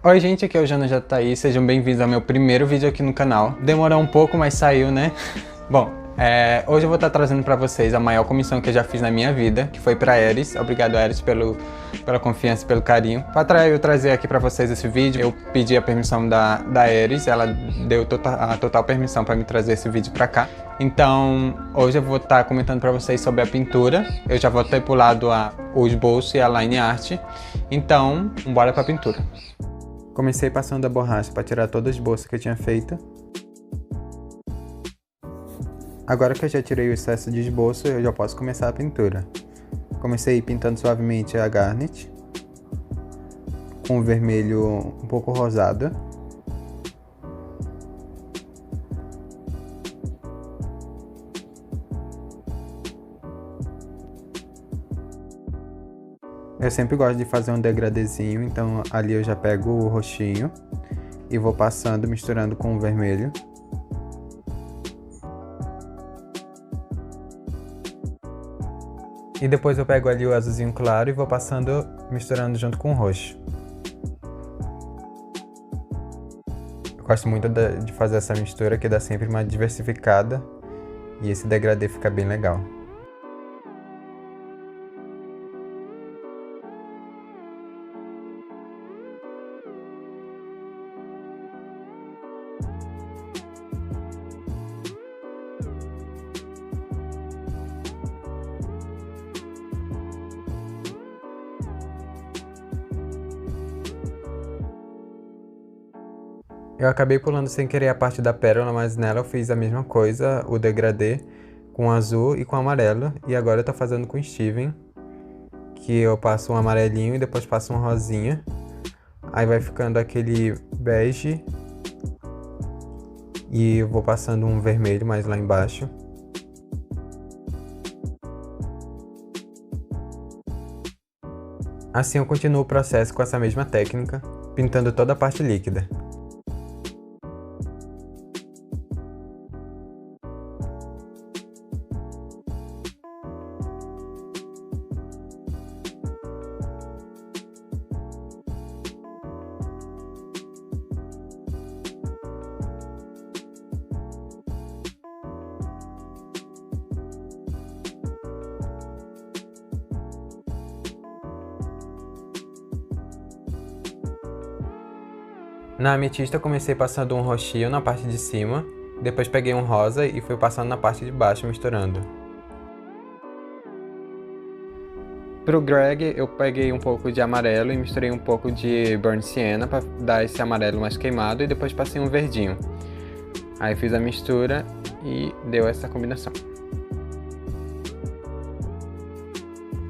Oi gente, aqui é o JJ, sejam bem-vindos ao meu primeiro vídeo aqui no canal. Demorou um pouco, mas saiu, né? Bom, hoje eu vou estar trazendo pra vocês a maior comissão que eu já fiz na minha vida, que foi pra Ares. Obrigado, Ares, pela confiança e pelo carinho. Para eu trazer aqui pra vocês esse vídeo, eu pedi a permissão da Ares, ela deu a total permissão pra me trazer esse vídeo pra cá. Então, hoje eu vou estar comentando pra vocês sobre a pintura. Eu já vou ter pulado o esboço e a line art. Então, bora pra pintura. Comecei passando a borracha para tirar todo o esboço que eu tinha feito. Agora que eu já tirei o excesso de esboço, eu já posso começar a pintura. Comecei pintando suavemente a Garnet, com o vermelho um pouco rosado. Eu sempre gosto de fazer um degradezinho, então ali eu já pego o roxinho e vou passando, misturando com o vermelho. E depois eu pego ali o azulzinho claro e vou passando, misturando junto com o roxo. Eu gosto muito de fazer essa mistura, que dá sempre uma diversificada e esse degradê fica bem legal. Eu acabei pulando sem querer a parte da pérola, mas nela eu fiz a mesma coisa, o degradê com azul e com amarelo. E agora eu tô fazendo com Steven, que eu passo um amarelinho e depois passo um rosinha. Aí vai ficando aquele bege e eu vou passando um vermelho mais lá embaixo. Assim eu continuo o processo com essa mesma técnica, pintando toda a parte líquida. Na ametista eu comecei passando um roxinho na parte de cima, depois peguei um rosa e fui passando na parte de baixo misturando. Pro Greg eu peguei um pouco de amarelo e misturei um pouco de Burnt Sienna para dar esse amarelo mais queimado e depois passei um verdinho. Aí fiz a mistura e deu essa combinação.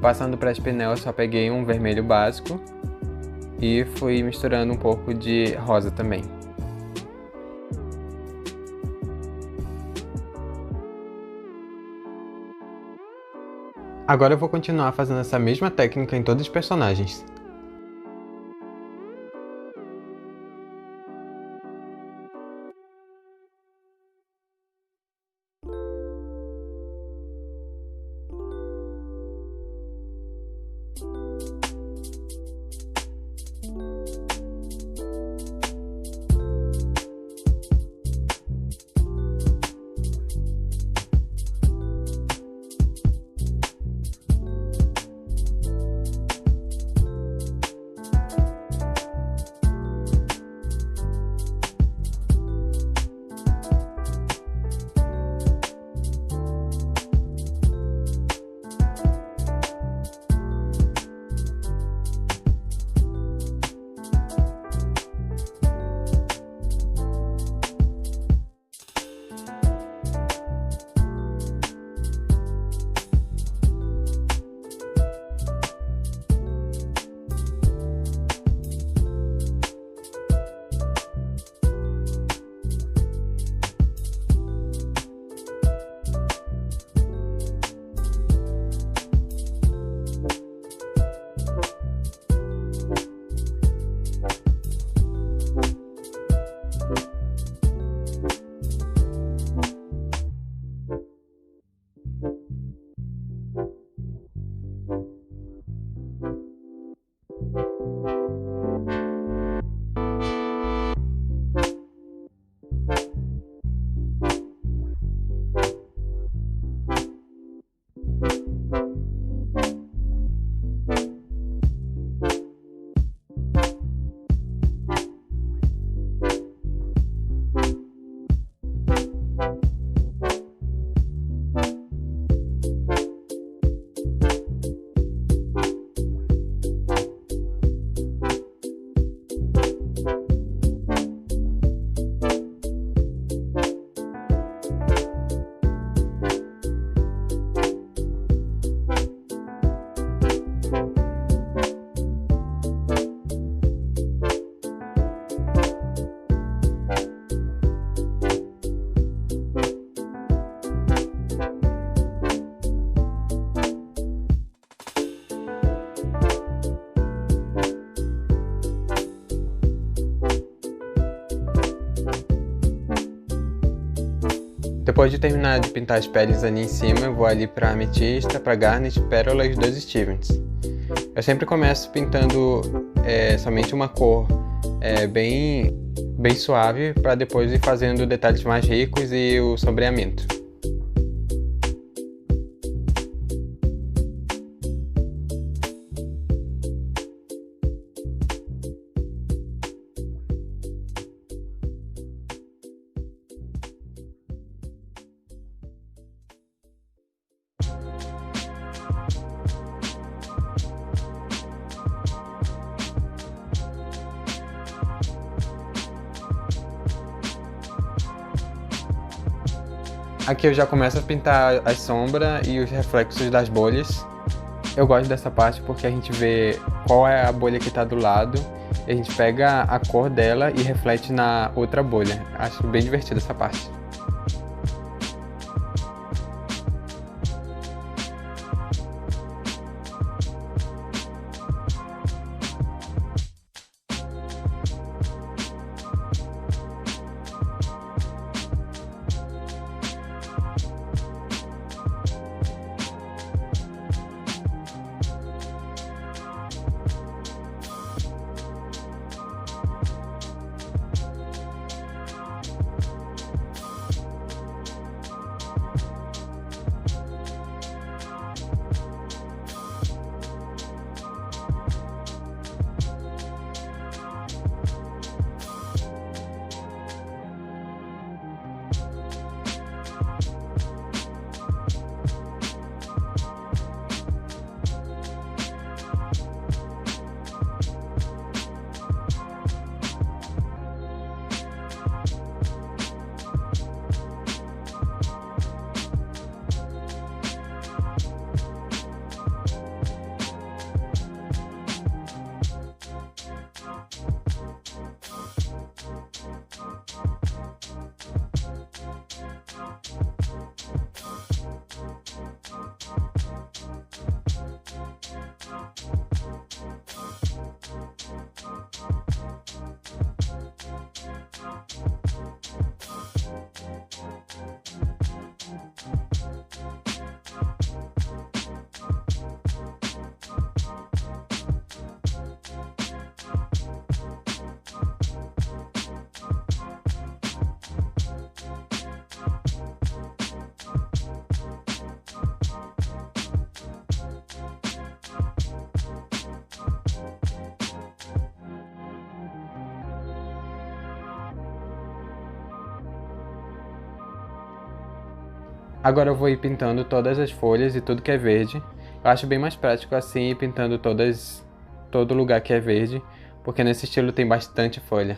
Passando para a Spinel eu só peguei um vermelho básico e fui misturando um pouco de rosa também. Agora eu vou continuar fazendo essa mesma técnica em todos os personagens. Depois de terminar de pintar as peles ali em cima, eu vou ali para ametista, para garnet, pérola e os 2 Stevens. Eu sempre começo pintando somente uma cor bem suave, para depois ir fazendo detalhes mais ricos e o sombreamento. Aqui eu já começo a pintar a sombra e os reflexos das bolhas. Eu gosto dessa parte porque a gente vê qual é a bolha que está do lado, e a gente pega a cor dela e reflete na outra bolha. Acho bem divertida essa parte. Agora eu vou ir pintando todas as folhas e tudo que é verde. Eu acho bem mais prático assim, ir pintando todo lugar que é verde, porque nesse estilo tem bastante folha.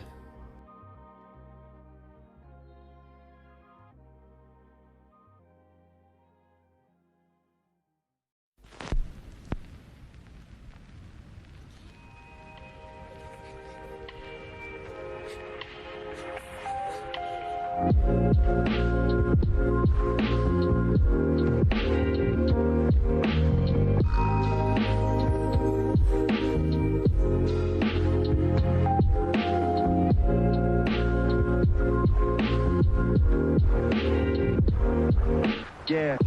Yeah.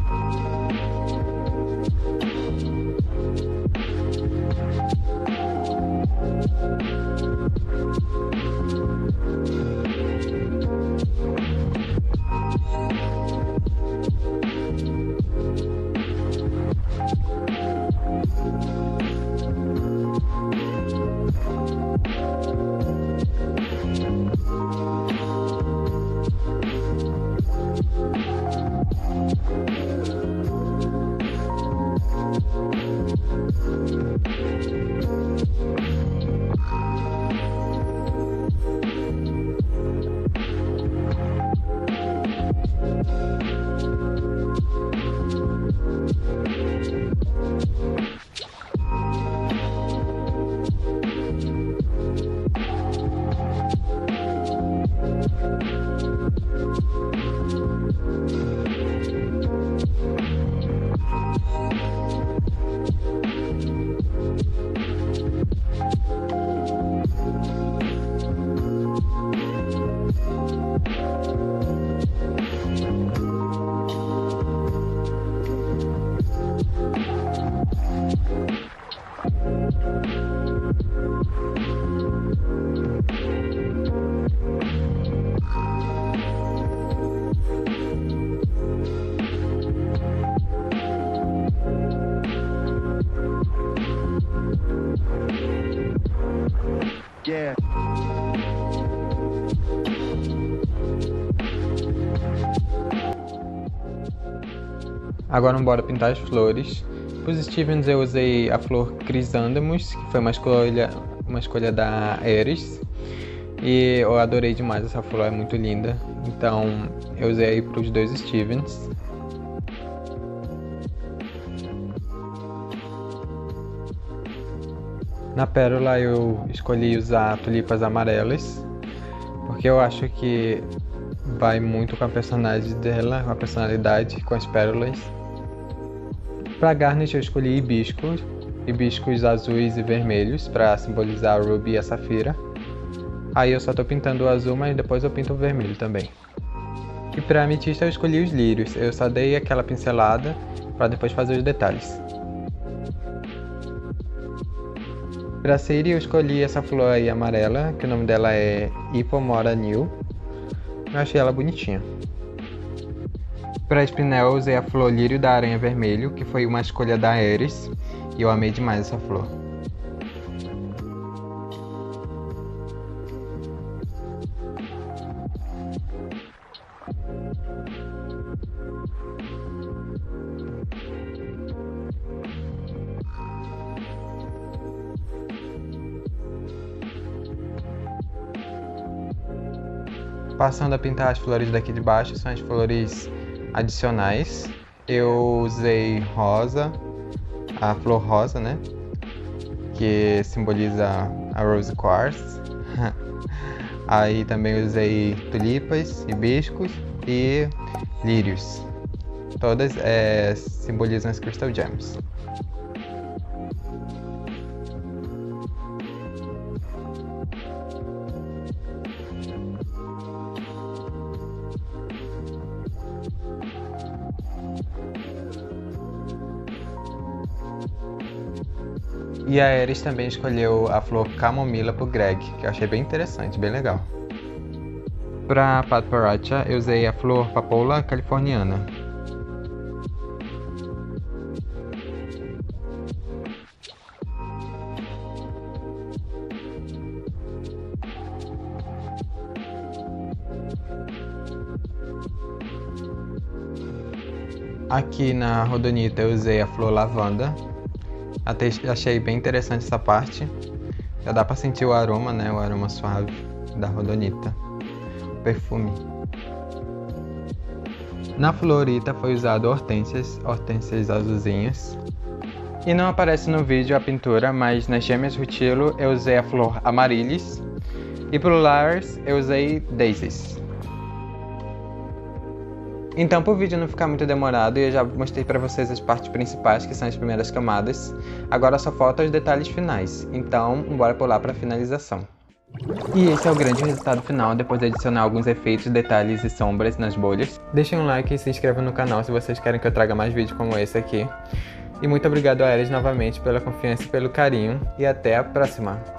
Agora bora pintar as flores. Para os Stevens eu usei a flor Crisântemos, que foi uma escolha da Ares. E eu adorei demais essa flor, é muito linda. Então eu usei aí para os dois Stevens. Na pérola eu escolhi usar tulipas amarelas, porque eu acho que vai muito com a personagem dela, com a personalidade, com as pérolas. Para garnish eu escolhi hibiscos azuis e vermelhos para simbolizar a Ruby e a Safira. Aí eu só tô pintando o azul, mas depois eu pinto o vermelho também. E para ametista eu escolhi os lírios, eu só dei aquela pincelada para depois fazer os detalhes. Para Ciri eu escolhi essa flor aí amarela, que o nome dela é Hippomora New. Eu achei ela bonitinha. Para Spinel eu usei a flor Lírio da Aranha Vermelho, que foi uma escolha da Ares, e eu amei demais essa flor. Passando a pintar as flores daqui de baixo, são as flores adicionais. Eu usei rosa, a flor rosa, né? Que simboliza a Rose Quartz. Aí também usei tulipas, hibiscos e lírios. Todas simbolizam as Crystal Gems. E a Ares também escolheu a flor camomila pro Greg, que eu achei bem interessante, bem legal. Para Padparacha eu usei a flor papoula californiana. Aqui na Rhodonita eu usei a flor lavanda. Até achei bem interessante essa parte. Já dá pra sentir o aroma, né? O aroma suave da Rhodonita. O perfume. Na Florita foi usado hortênsias azulzinhas. E não aparece no vídeo a pintura, mas nas gêmeas rutilo eu usei a flor Amaryllis. E pro Lars eu usei Daisies. Então, para o vídeo não ficar muito demorado, eu já mostrei para vocês as partes principais, que são as primeiras camadas. Agora só faltam os detalhes finais, então bora pular para a finalização. E esse é o grande resultado final, depois de adicionar alguns efeitos, detalhes e sombras nas bolhas. Deixem um like e se inscrevam no canal se vocês querem que eu traga mais vídeos como esse aqui. E muito obrigado a Ares novamente pela confiança e pelo carinho, e até a próxima!